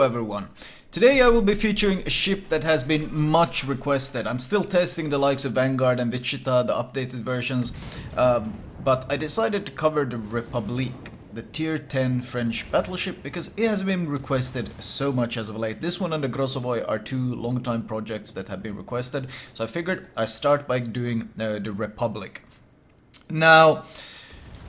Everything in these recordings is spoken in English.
everyone. Today I will be featuring a ship that has been much requested. I'm still testing the likes of Vanguard and Wichita, the updated versions, but I decided to cover the Republique, the tier 10 French battleship, because it has been requested so much as of late. This one and the Grossovoy are two long-time projects that have been requested, so I figured I start by doing the Republique. Now,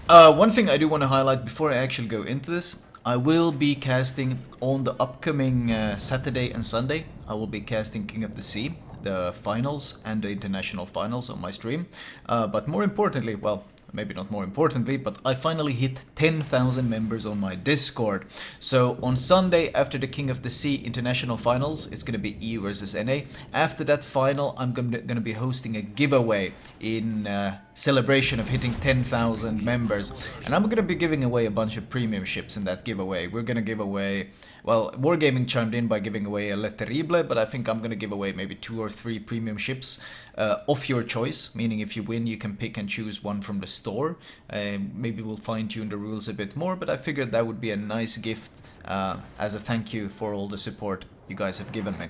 one thing I do want to highlight before I actually go into this, I will be casting on the upcoming Saturday and Sunday. I will be casting King of the Sea, the finals and the international finals on my stream. But more importantly, well, maybe not more importantly, but I finally hit 10,000 members on my Discord. So on Sunday, after the King of the Sea international finals, it's going to be E versus NA. After that final, I'm going to be hosting a giveaway in celebration of hitting 10,000 members. And I'm going to be giving away a bunch of premium ships in that giveaway. We're going to give away, well, Wargaming chimed in by giving away a Le Terrible, but I think I'm going to give away maybe 2 or 3 premium ships of your choice, meaning if you win you can pick and choose one from the store. Maybe we'll fine-tune the rules a bit more, but I figured that would be a nice gift as a thank you for all the support you guys have given me.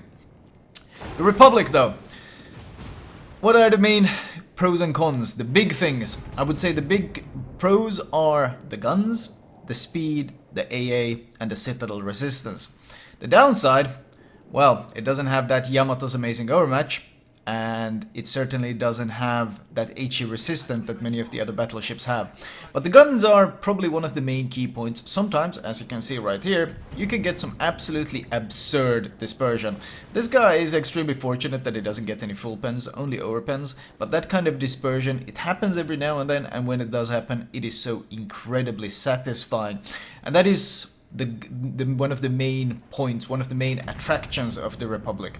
The Republic though, what are the main pros and cons, the big things? I would say the big pros are the guns, the speed, the AA and the Citadel resistance. The downside, well, it doesn't have that Yamato's amazing overmatch, and it certainly doesn't have that HE resistant that many of the other battleships have. But the guns are probably one of the main key points. Sometimes, as you can see right here, you can get some absolutely absurd dispersion. This guy is extremely fortunate that he doesn't get any full pens, only overpens, but that kind of dispersion, it happens every now and then, and when it does happen, it is so incredibly satisfying. And that is one of the main points, one of the main attractions of the Republic.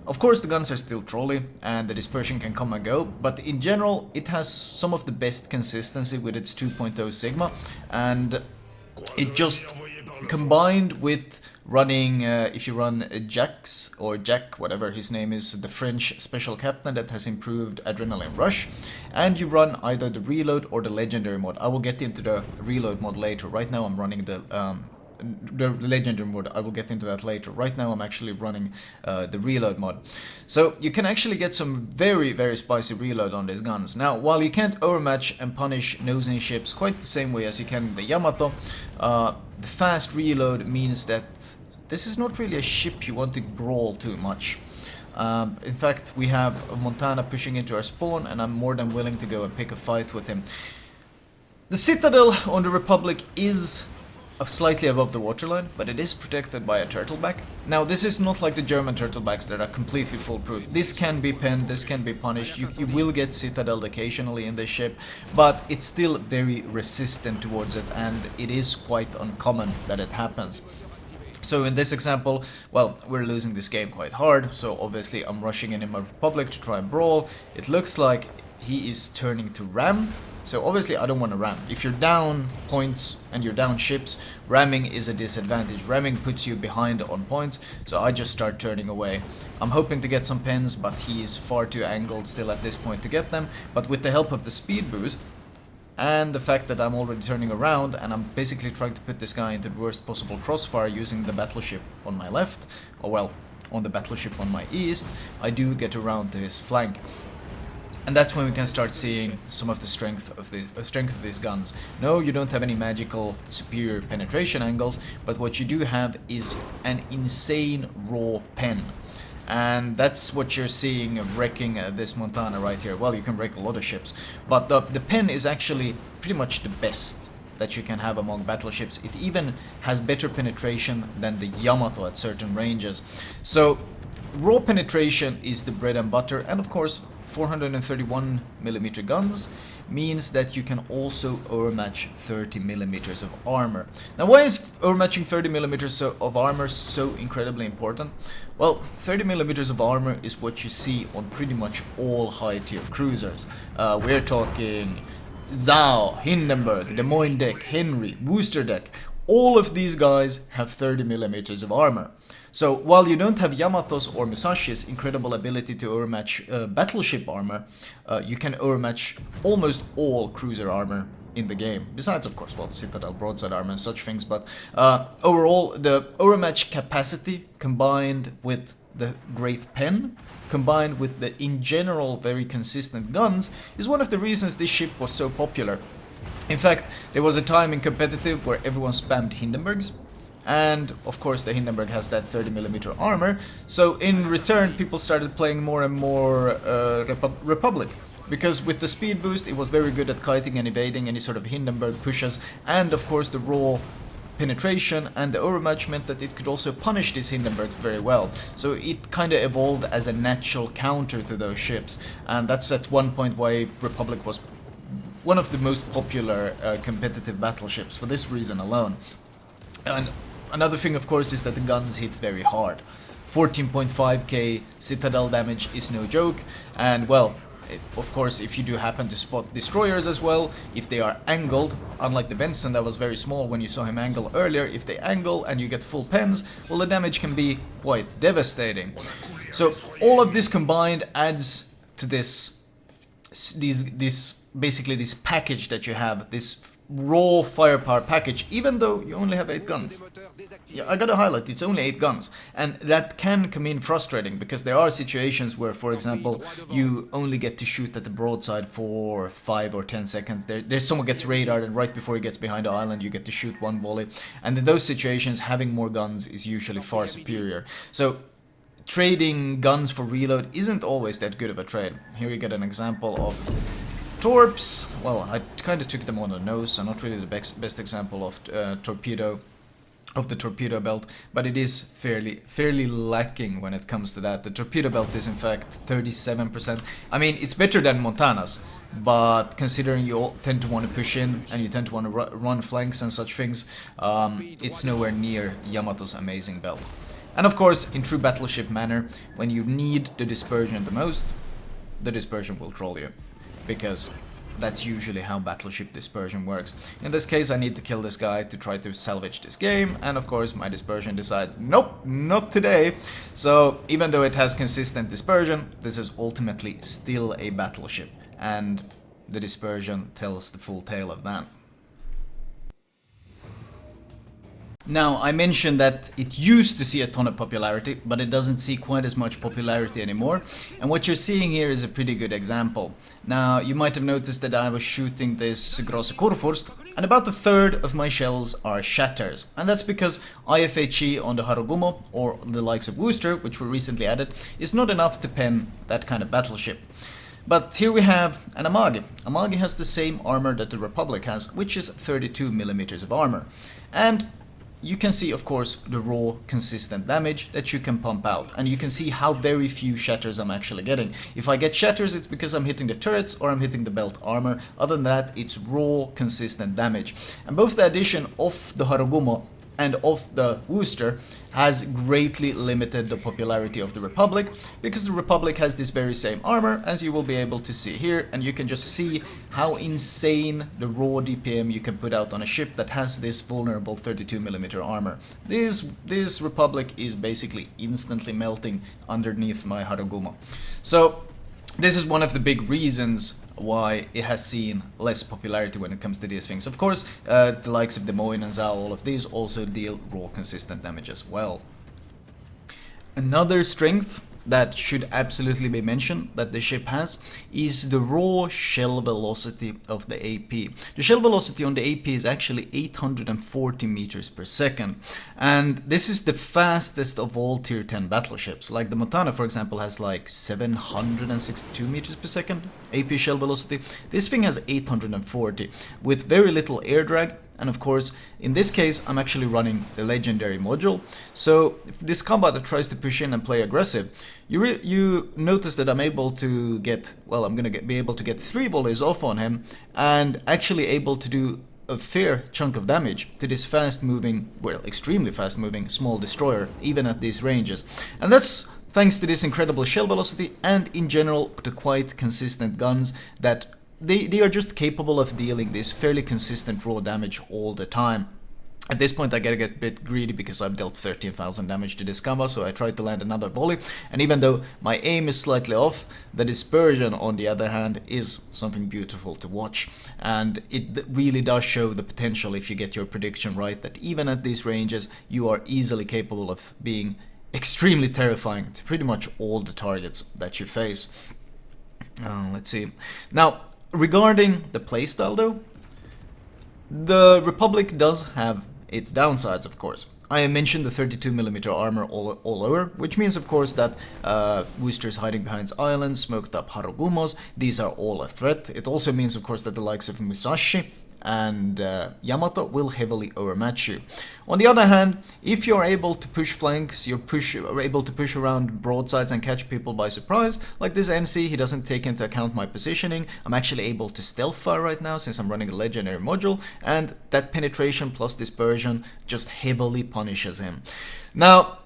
Of course, the guns are still trolly and the dispersion can come and go, but in general it has some of the best consistency with its 2.0 Sigma, and it just combined with running, if you run Jax or Jack, whatever his name is, the French special captain that has improved Adrenaline Rush, and you run either the reload or the legendary mod. I will get into the reload mod later. Right now I'm running the legendary mod. I will get into that later. Right now I'm actually running the reload mod. So you can actually get some very spicy reload on these guns. Now, while you can't overmatch and punish nosing ships quite the same way as you can in the Yamato, the fast reload means that this is not really a ship you want to brawl too much. In fact, we have Montana pushing into our spawn, and I'm more than willing to go and pick a fight with him. The Citadel on the Republic is slightly above the waterline, but it is protected by a turtleback. Now, this is not like the German turtlebacks that are completely foolproof. This can be penned, this can be punished. You will get citadeled occasionally in this ship, but it's still very resistant towards it, and it is quite uncommon that it happens. So in this example, well, we're losing this game quite hard, so obviously I'm rushing in my Republic to try and brawl. It looks like he is turning to ram. So obviously I don't want to ram. If you're down points and you're down ships, ramming is a disadvantage. Ramming puts you behind on points, so I just start turning away. I'm hoping to get some pens, but he is far too angled still at this point to get them. But with the help of the speed boost, and the fact that I'm already turning around and I'm basically trying to put this guy into the worst possible crossfire using the battleship on my left, or well, on the battleship on my east, I do get around to his flank. And that's when we can start seeing some of the strength of these guns. No, you don't have any magical superior penetration angles, but what you do have is an insane raw pen. And that's what you're seeing wrecking this Montana right here. Well, you can wreck a lot of ships, but the pen is actually pretty much the best that you can have among battleships. It even has better penetration than the Yamato at certain ranges. So raw penetration is the bread and butter, and of course 431mm guns means that you can also overmatch 30mm of armor. Now, why is overmatching 30mm of armor so incredibly important? Well, 30mm of armor is what you see on pretty much all high-tier cruisers. We're talking Zhao, Hindenburg, Des Moines deck, Henry, Worcester deck. All of these guys have 30mm of armor. So while you don't have Yamato's or Musashi's incredible ability to overmatch battleship armor, you can overmatch almost all cruiser armor in the game. Besides, of course, well, Citadel, broadside armor and such things, but overall, the overmatch capacity combined with the great pen, combined with the, in general, very consistent guns, is one of the reasons this ship was so popular. In fact, there was a time in competitive where everyone spammed Hindenburgs, and of course the Hindenburg has that 30mm armor, so in return people started playing more and more Republic. Because with the speed boost it was very good at kiting and evading any sort of Hindenburg pushes, and of course the raw penetration and the overmatch meant that it could also punish these Hindenburgs very well. So it kind of evolved as a natural counter to those ships, and that's at one point why Republic was one of the most popular competitive battleships for this reason alone. And another thing, of course, is that the guns hit very hard. 14.5k Citadel damage is no joke, and well, of course, if you do happen to spot destroyers as well, if they are angled, unlike the Benson that was very small when you saw him angle earlier, if they angle and you get full pens, well, the damage can be quite devastating. So all of this combined adds to this basically this package that you have, this raw firepower package, even though you only have 8 guns. Yeah, I gotta highlight, it's only 8 guns, and that can come in frustrating, because there are situations where, for example, you only get to shoot at the broadside for 5 or 10 seconds. There's someone gets radared, and right before he gets behind the island you get to shoot one volley, and in those situations having more guns is usually far superior. So trading guns for reload isn't always that good of a trade. Here you get an example of Torps. Well, I kind of took them on the nose, so not really the best example of the torpedo belt, but it is fairly lacking when it comes to that. The torpedo belt is in fact 37%. I mean, it's better than Montana's, but considering you all tend to want to push in and you tend to want to run flanks and such things, it's nowhere near Yamato's amazing belt. And of course, in true battleship manner, when you need the dispersion the most, the dispersion will troll you, because that's usually how battleship dispersion works. In this case, I need to kill this guy to try to salvage this game, and of course my dispersion decides, nope, not today. So even though it has consistent dispersion, this is ultimately still a battleship, and the dispersion tells the full tale of that. Now, I mentioned that it used to see a ton of popularity, but it doesn't see quite as much popularity anymore. And what you're seeing here is a pretty good example. Now, you might have noticed that I was shooting this Grosse Kurfürst, and about a third of my shells are shatters. And that's because IFHE on the Harugumo, or the likes of Worcester, which were recently added, is not enough to pen that kind of battleship. But here we have an Amagi. Amagi has the same armor that the Republic has, which is 32mm of armor. And you can see, of course, the raw, consistent damage that you can pump out. And you can see how very few shatters I'm actually getting. If I get shatters, it's because I'm hitting the turrets or I'm hitting the belt armor. Other than that, it's raw, consistent damage. And both the addition of the Harugumo and of the Worcester has greatly limited the popularity of the Republic, because the Republic has this very same armor, as you will be able to see here, and you can just see how insane the raw DPM you can put out on a ship that has this vulnerable 32mm armor. This Republic is basically instantly melting underneath my Harugumo. So this is one of the big reasons why it has seen less popularity when it comes to these things. Of course, the likes of the Moin and Zao, all of these also deal raw consistent damage as well. Another strength that should absolutely be mentioned that the ship has is the raw shell velocity of the AP. The shell velocity on the AP is actually 840 meters per second, and this is the fastest of all tier 10 battleships. Like the Montana, for example, has like 762 meters per second AP shell velocity. This thing has 840 with very little air drag. And of course, in this case, I'm actually running the legendary module. So if this combatant tries to push in and play aggressive, you notice that I'm able to get, well, I'm gonna be able to get 3 volleys off on him, and actually able to do a fair chunk of damage to this fast-moving, well, extremely fast-moving small destroyer, even at these ranges. And that's thanks to this incredible shell velocity, and in general, the quite consistent guns that they are just capable of dealing this fairly consistent raw damage all the time. At this point I gotta get a bit greedy because I've dealt 13,000 damage to this combo, so I tried to land another volley, and even though my aim is slightly off, the dispersion on the other hand is something beautiful to watch, and it really does show the potential if you get your prediction right, that even at these ranges you are easily capable of being extremely terrifying to pretty much all the targets that you face. Let's see. Now, regarding the playstyle though, the Republic does have its downsides, of course. I mentioned the 32mm armor all over, which means of course that boosters hiding behind islands, smoked up Harugumos, these are all a threat. It also means of course that the likes of Musashi and Yamato will heavily overmatch you. On the other hand, if you're able to push flanks, you're able to push around broadsides and catch people by surprise, like this NC, he doesn't take into account my positioning. I'm actually able to stealth fire right now since I'm running a legendary module, and that penetration plus dispersion just heavily punishes him. Now,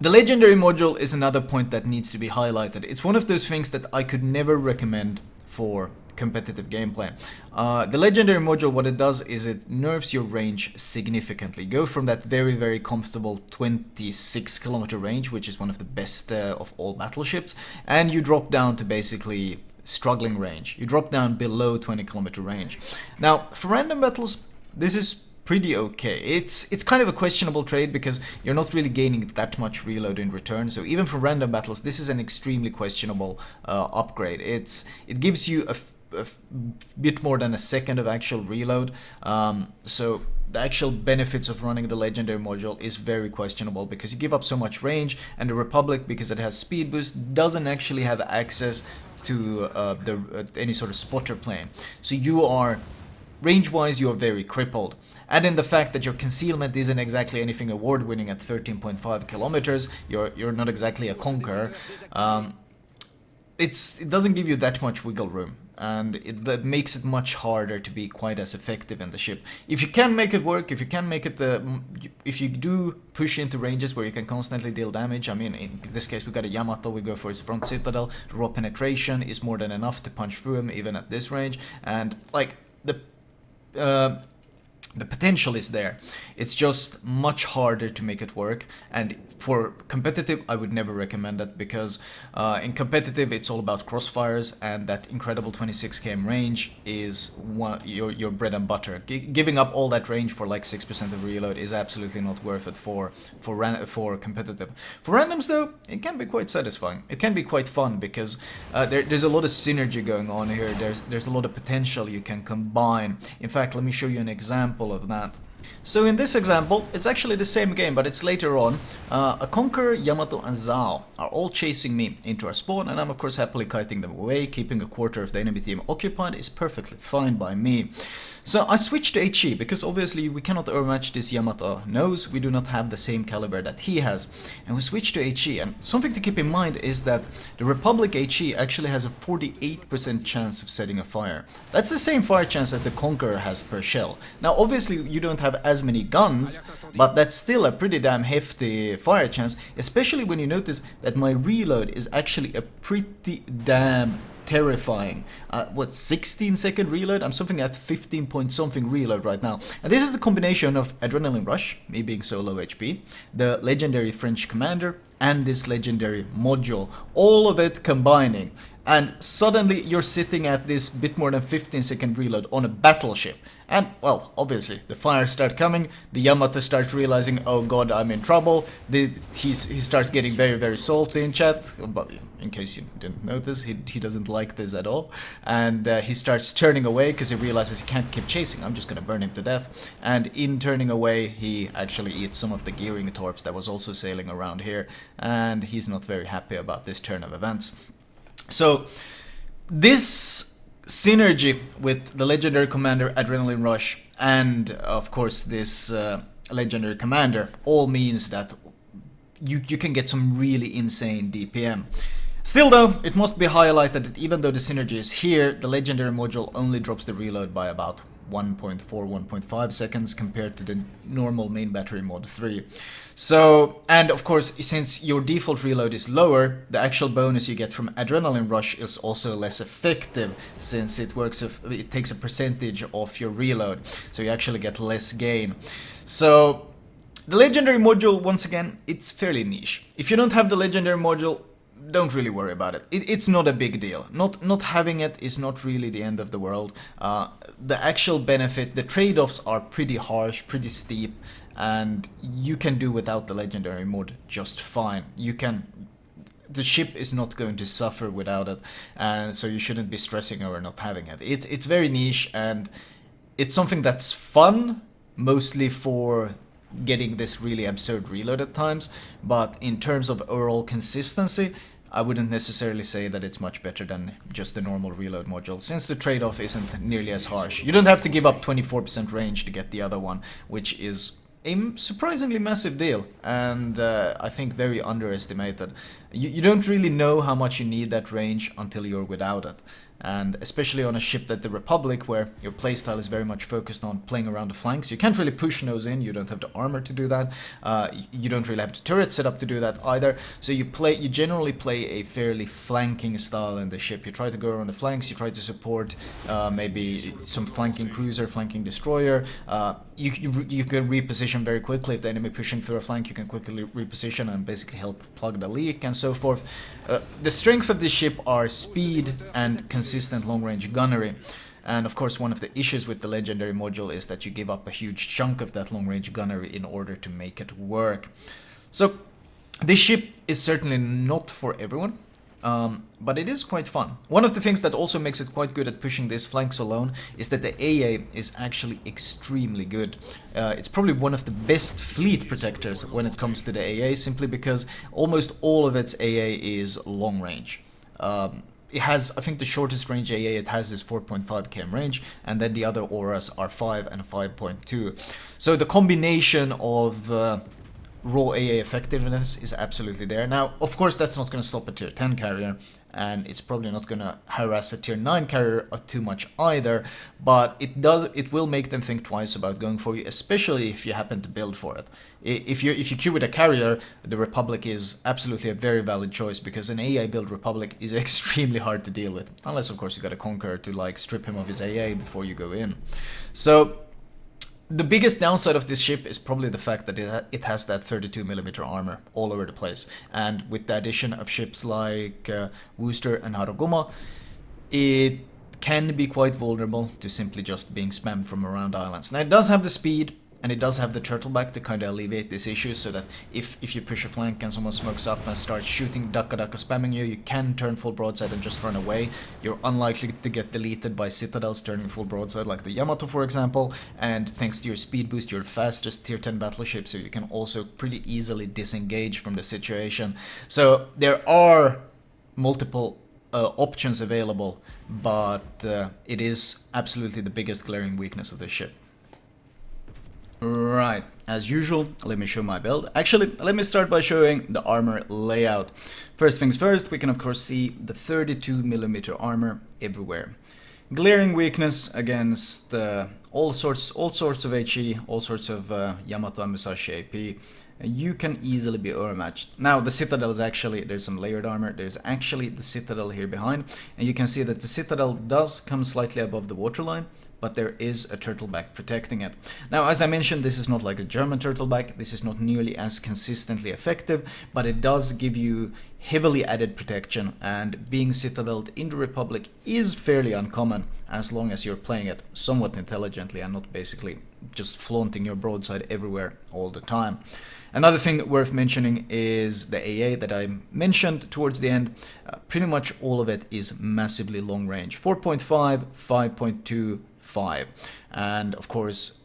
the legendary module is another point that needs to be highlighted. It's one of those things that I could never recommend for competitive gameplay. The legendary module, what it does is it nerfs your range significantly. Go from that very comfortable 26 kilometer range, which is one of the best of all battleships, and you drop down to basically struggling range. You drop down below 20 kilometer range. Now, for random battles, this is pretty okay. It's kind of a questionable trade because you're not really gaining that much reload in return. So even for random battles, this is an extremely questionable upgrade. It gives you a bit more than a second of actual reload. So the actual benefits of running the legendary module is very questionable because you give up so much range, and the Republic, because it has speed boost, doesn't actually have access to any sort of spotter plane. So you are, range-wise, you are very crippled. Add in the fact that your concealment isn't exactly anything award-winning at 13.5 kilometers. You're not exactly a conqueror. It doesn't give you that much wiggle room, and that makes it much harder to be quite as effective in the ship. If you can make it work, if you can make it if you do push into ranges where you can constantly deal damage, I mean, in this case we got a Yamato, we go for his front citadel, raw penetration is more than enough to punch through him even at this range, and like the potential is there. It's just much harder to make it work, and for competitive I would never recommend it because in competitive it's all about crossfires, and that incredible 26 km range is your bread and butter. Giving up all that range for like 6% of reload is absolutely not worth it for competitive. For randoms though, it can be quite satisfying. It can be quite fun because there's a lot of synergy going on here. There's a lot of potential you can combine. In fact, let me show you an example of that. So in this example, it's actually the same game, but it's later on. A Conqueror, Yamato, and Zhao are all chasing me into our spawn, and I'm of course happily kiting them away. Keeping a quarter of the enemy team occupied is perfectly fine by me. So I switched to HE because obviously we cannot overmatch this Yamato nose. We do not have the same caliber that he has, and we switched to HE. And something to keep in mind is that the Republic HE actually has a 48% chance of setting a fire. That's the same fire chance as the Conqueror has per shell. Now obviously you don't have as many guns, but that's still a pretty damn hefty fire chance, especially when you notice that my reload is actually a pretty damn terrifying. 16-second reload? I'm something at 15 point something reload right now. And this is the combination of Adrenaline Rush, me being so low HP, the legendary French commander, and this legendary module. All of it combining. And suddenly you're sitting at this bit more than 15-second reload on a battleship. And, well, obviously, the fires start coming, the Yamato starts realizing, oh god, I'm in trouble, he starts getting very salty in chat, but in case you didn't notice, he doesn't like this at all, and he starts turning away because he realizes he can't keep chasing, I'm just gonna burn him to death, and in turning away, he actually eats some of the gearing torps that was also sailing around here, and he's not very happy about this turn of events. So, this synergy with the legendary commander Adrenaline Rush and of course this legendary commander all means that you can get some really insane DPM. Still though, it must be highlighted that even though the synergy is here, the legendary module only drops the reload by about 1.4, 1.5 seconds compared to the normal main battery mod 3. So, and of course, since your default reload is lower, the actual bonus you get from Adrenaline Rush is also less effective, since it takes a percentage of your reload, so you actually get less gain. So, the legendary module, once again, it's fairly niche. If you don't have the legendary module, don't really worry about it. It's not a big deal. Not having it is not really the end of the world. The actual benefit, the trade-offs are pretty harsh, pretty steep, and you can do without the legendary mod just fine. The ship is not going to suffer without it, and so you shouldn't be stressing over not having it. It's very niche, and it's something that's fun, mostly for getting this really absurd reload at times, but in terms of overall consistency, I wouldn't necessarily say that it's much better than just the normal reload module, since the trade-off isn't nearly as harsh. You don't have to give up 24% range to get the other one, which is a surprisingly massive deal, and I think very underestimated. You don't really know how much you need that range until you're without it. And especially on a ship like the Republic, where your playstyle is very much focused on playing around the flanks, you can't really push nose in, you don't have the armor to do that, you don't really have the turret set up to do that either, so you generally play a fairly flanking style in the ship. You try to go around the flanks, you try to support maybe some flanking cruiser, flanking destroyer, you can reposition very quickly. If the enemy pushing through a flank, you can quickly reposition and basically help plug the leak and so forth. The strengths of this ship are speed and consistent long-range gunnery. And of course, one of the issues with the legendary module is that you give up a huge chunk of that long-range gunnery in order to make it work. So this ship is certainly not for everyone. But it is quite fun. One of the things that also makes it quite good at pushing these flanks alone is that the AA is actually extremely good. It's probably one of the best fleet protectors when it comes to the AA, simply because almost all of its AA is long range. It has, I think the shortest range AA it has is 4.5 km range, and then the other auras are 5 and 5.2. So the combination of raw AA effectiveness is absolutely there. Now, of course, that's not going to stop a tier 10 carrier, and it's probably not going to harass a tier 9 carrier too much either, but it will make them think twice about going for you, especially if you happen to build for it. If you queue with a carrier, the Republic is absolutely a very valid choice, because an AA build Republic is extremely hard to deal with, unless of course you got a Conqueror to like strip him of his AA before you go in. So the biggest downside of this ship is probably the fact that it has that 32mm armor all over the place, and with the addition of ships like Worcester and Haruguma, it can be quite vulnerable to simply just being spammed from around islands. Now, it does have the speed, and it does have the turtleback to kind of alleviate this issue, so that if you push a flank and someone smokes up and starts shooting Daka spamming you, you can turn full broadside and just run away. You're unlikely to get deleted by citadels turning full broadside like the Yamato, for example, and thanks to your speed boost, you're fastest tier 10 battleship, so you can also pretty easily disengage from the situation. So there are multiple options available, but it is absolutely the biggest glaring weakness of this ship. Right, as usual, let me show my build. Actually, let me start by showing the armor layout. First things first, we can of course see the 32mm armor everywhere. Glaring weakness against all sorts of HE, all sorts of Yamato and Musashi AP. You can easily be overmatched. Now, the Citadel is actually, there's some layered armor, there's actually the Citadel here behind, and you can see that the Citadel does come slightly above the waterline, but there is a turtleback protecting it. Now, as I mentioned, this is not like a German turtleback, this is not nearly as consistently effective, but it does give you heavily added protection, and being citadeled in the Republic is fairly uncommon, as long as you're playing it somewhat intelligently and not basically just flaunting your broadside everywhere all the time. Another thing worth mentioning is the AA that I mentioned towards the end. Pretty much all of it is massively long range, 4.5, 5.2, 5, and of course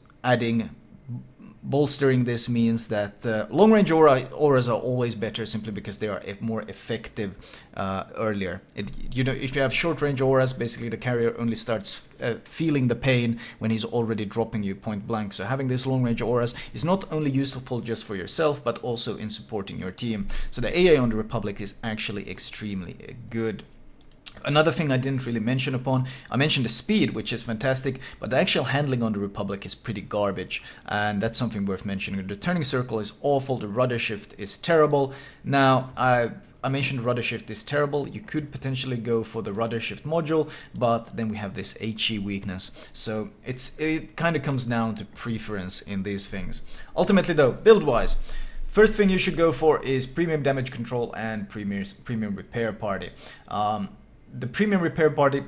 bolstering this means that long range auras are always better, simply because they are more effective earlier. You know, if you have short range auras, basically the carrier only starts feeling the pain when he's already dropping you point blank. So having these long range auras is not only useful just for yourself, but also in supporting your team. So the AA on the Republic is actually extremely good. Another thing I didn't really mention upon, I mentioned the speed, which is fantastic, but the actual handling on the Republic is pretty garbage, and that's something worth mentioning. The turning circle is awful, the rudder shift is terrible. Now, I mentioned rudder shift is terrible. You could potentially go for the rudder shift module, but then we have this HE weakness. So it kind of comes down to preference in these things. Ultimately though, build-wise, first thing you should go for is premium damage control and premium repair party. The premium repair party,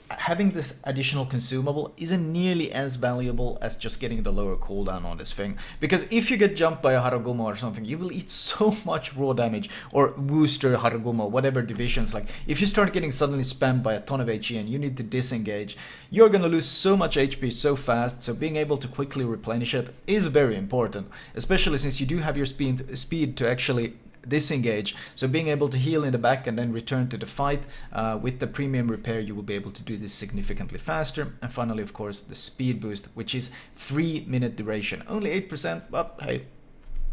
having this additional consumable isn't nearly as valuable as just getting the lower cooldown on this thing. Because if you get jumped by a Haraguma or something, you will eat so much raw damage, or Wooster, Haraguma, whatever divisions. Like, if you start getting suddenly spammed by a ton of HE and you need to disengage, you're gonna lose so much HP so fast, so being able to quickly replenish it is very important. Especially since you do have your speed to actually disengage, so being able to heal in the back and then return to the fight with the premium repair, you will be able to do this significantly faster. And finally, of course, the speed boost, which is 3-minute duration, only 8%, but hey,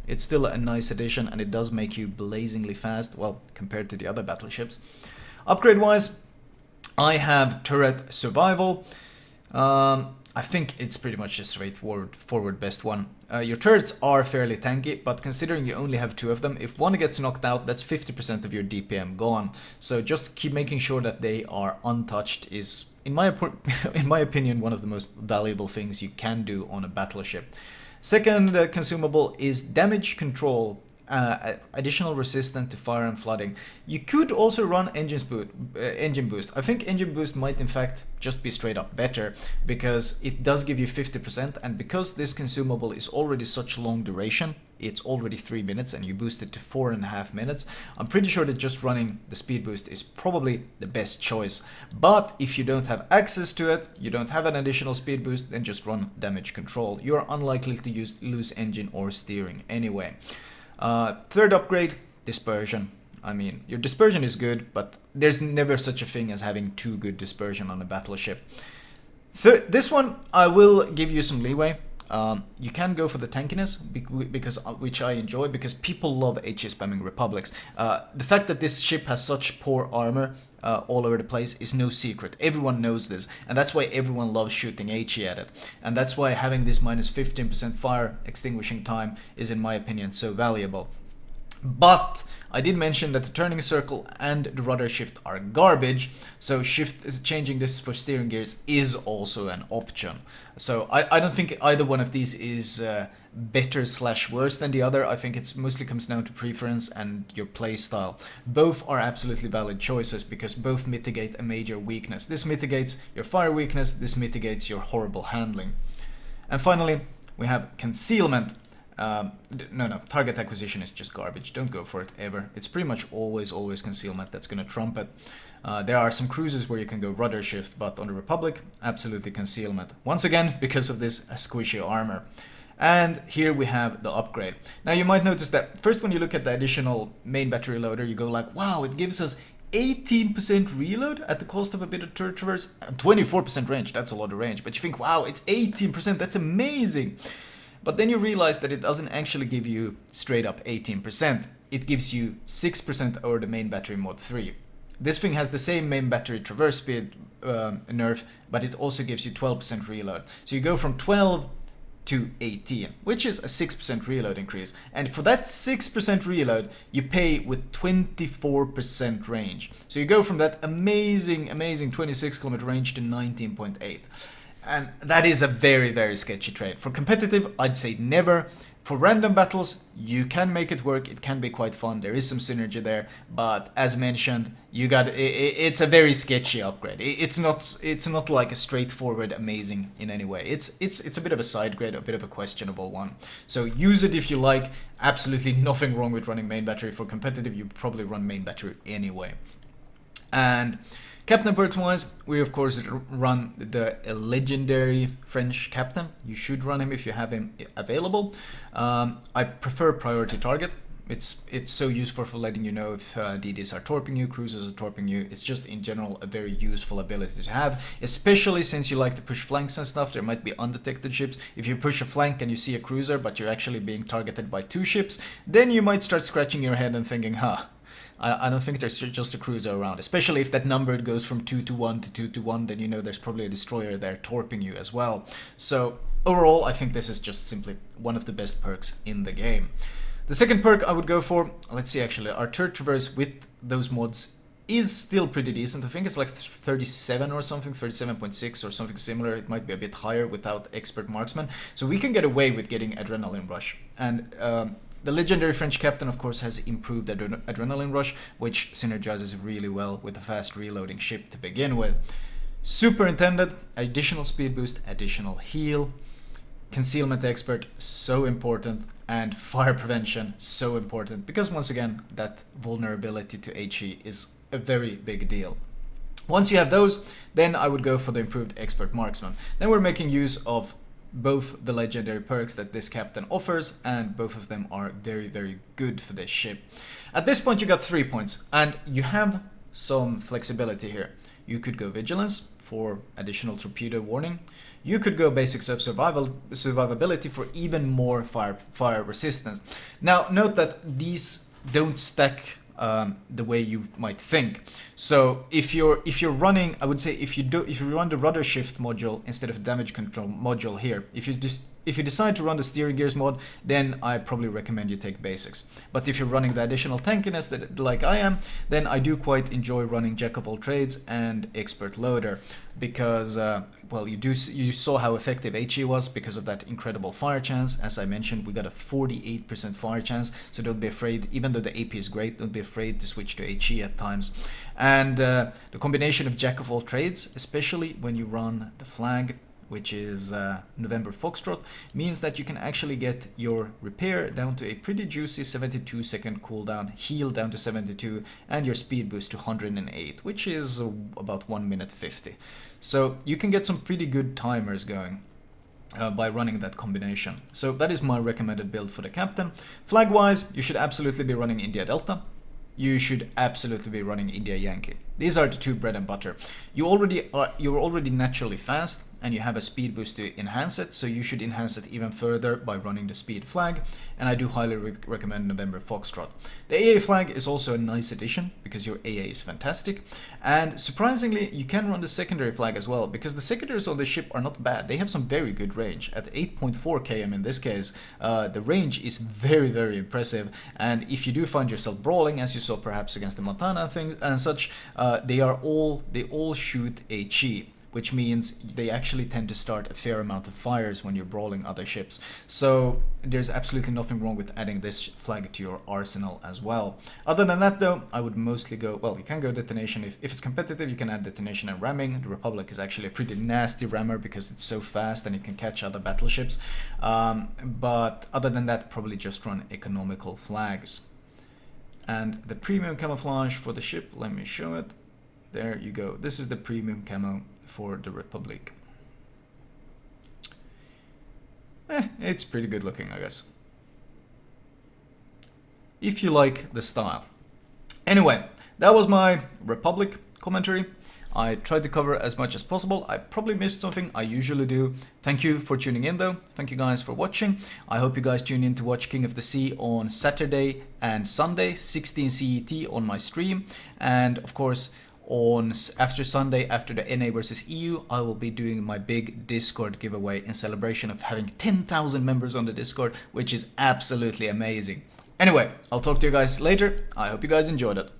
it's still a nice addition, and it does make you blazingly fast, well, compared to the other battleships. Upgrade wise, I have turret survival. I think it's pretty much a straightforward best one. Your turrets are fairly tanky, but considering you only have 2 of them, if one gets knocked out, that's 50% of your DPM gone. So just keep making sure that they are untouched is, in my opinion, one of the most valuable things you can do on a battleship. Second consumable is damage control. Additional resistance to fire and flooding. You could also run engine boost. I think engine boost might in fact just be straight up better, because it does give you 50%, and because this consumable is already such long duration, it's already 3 minutes and you boost it to 4.5 minutes, I'm pretty sure that just running the speed boost is probably the best choice. But if you don't have access to it, you don't have an additional speed boost, then just run damage control. You are unlikely to lose engine or steering anyway. Third upgrade, dispersion. I mean, your dispersion is good, but there's never such a thing as having too good dispersion on a battleship. This one, I will give you some leeway. You can go for the tankiness, which I enjoy, because people love HE spamming Republics. The fact that this ship has such poor armor all over the place is no secret. Everyone knows this, and that's why everyone loves shooting HE at it. And that's why having this minus 15% fire extinguishing time is, in my opinion, so valuable. But I did mention that the turning circle and the rudder shift are garbage, so changing this for steering gears is also an option. So I don't think either one of these is better / worse than the other. I think it mostly comes down to preference and your play style. Both are absolutely valid choices because both mitigate a major weakness. This mitigates your fire weakness, this mitigates your horrible handling. And finally, we have concealment. No, target acquisition is just garbage. Don't go for it ever. It's pretty much always concealment that's going to trump it. There are some cruises where you can go rudder shift, but on the Republic, absolutely concealment. Once again, because of this squishy armor. And here we have the upgrade. Now you might notice that first when you look at the additional main battery loader, you go like, wow, it gives us 18% reload at the cost of a bit of turret traverse, 24% range, that's a lot of range. But you think, wow, it's 18%, that's amazing. But then you realize that it doesn't actually give you straight up 18%. It gives you 6% over the main battery mod 3. This thing has the same main battery traverse speed nerf, but it also gives you 12% reload. So you go from 12 to 18, which is a 6% reload increase. And for that 6% reload, you pay with 24% range. So you go from that amazing 26 kilometer range to 19.8. And that is a very sketchy trade. For competitive, I'd say never. For random battles, you can make it work. It can be quite fun. There is some synergy there. But as mentioned, it's a very sketchy upgrade. It's not like a straightforward amazing in any way. It's a bit of a side grade, a bit of a questionable one. So use it if you like. Absolutely nothing wrong with running main battery. For competitive, you probably run main battery anyway. And captain perks wise, we of course run the legendary French captain. You should run him if you have him available. I prefer priority target. It's so useful for letting you know if DDs are torping you, cruisers are torping you. It's just in general a very useful ability to have, especially since you like to push flanks and stuff. There might be undetected ships. If you push a flank and you see a cruiser but you're actually being targeted by 2 ships, then you might start scratching your head and thinking, huh, I don't think there's just a cruiser around, especially if that number goes from 2 to 1 to 2 to 1, then you know there's probably a destroyer there torping you as well. So overall, I think this is just simply one of the best perks in the game. The second perk I would go for, let's see actually, our turret traverse with those mods is still pretty decent. I think it's like 37 or something, 37.6 or something similar. It might be a bit higher without expert marksman. So we can get away with getting adrenaline rush. And the legendary French captain, of course, has improved adrenaline rush, which synergizes really well with the fast reloading ship to begin with. Superintendent, additional speed boost, additional heal. Concealment expert, so important. And fire prevention, so important. Because once again, that vulnerability to HE is a very big deal. Once you have those, then I would go for the improved expert marksman. Then we're making use of both the legendary perks that this captain offers, and both of them are very, very good for this ship. At this point you got 3 points, and you have some flexibility here. You could go vigilance for additional torpedo warning. You could go basics of survivability for even more fire resistance. Now note that these don't stack the way you might think. So if you're running, I would say if you run the rudder shift module instead of damage control module here, if you decide to run the steering gears mod, then I probably recommend you take basics. But if you're running the additional tankiness like I am, then I do quite enjoy running jack of all trades and expert loader, because well, you saw how effective HE was because of that incredible fire chance. As I mentioned, we got a 48% fire chance, so don't be afraid. Even though the AP is great, don't be afraid to switch to HE at times. And the combination of jack of all trades, especially when you run the flag, which is November Foxtrot, means that you can actually get your repair down to a pretty juicy 72-second cooldown, heal down to 72, and your speed boost to 108, which is about 1 minute 50. So you can get some pretty good timers going by running that combination. So that is my recommended build for the captain. Flag-wise, you should absolutely be running India Delta. You should absolutely be running India Yankee. These are the two bread and butter. You're already naturally fast, and you have a speed boost to enhance it, so you should enhance it even further by running the speed flag, and I do highly recommend November Foxtrot. The AA flag is also a nice addition, because your AA is fantastic, and surprisingly, you can run the secondary flag as well, because the secondaries on the ship are not bad. They have some very good range. At 8.4 km in this case, the range is very, very impressive, and if you do find yourself brawling, as you saw perhaps against the Montana things and such, they all shoot HE, which means they actually tend to start a fair amount of fires when you're brawling other ships. So there's absolutely nothing wrong with adding this flag to your arsenal as well. Other than that though, I would mostly go, well, you can go detonation. If it's competitive, you can add detonation and ramming. The Republic is actually a pretty nasty rammer because it's so fast and it can catch other battleships. But other than that, probably just run economical flags. And the premium camouflage for the ship, let me show it. There you go. This is the premium camo for the Republique. It's pretty good looking, I guess, if you like the style. Anyway, that was my Republic commentary. I tried to cover as much as possible. I probably missed something, I usually do. Thank you for tuning in though. Thank you guys for watching. I hope you guys tune in to watch King of the Sea on Saturday and Sunday, 16 CET on my stream. And of course, after Sunday, after the NA versus EU, I will be doing my big Discord giveaway in celebration of having 10,000 members on the Discord, which is absolutely amazing. Anyway, I'll talk to you guys later. I hope you guys enjoyed it.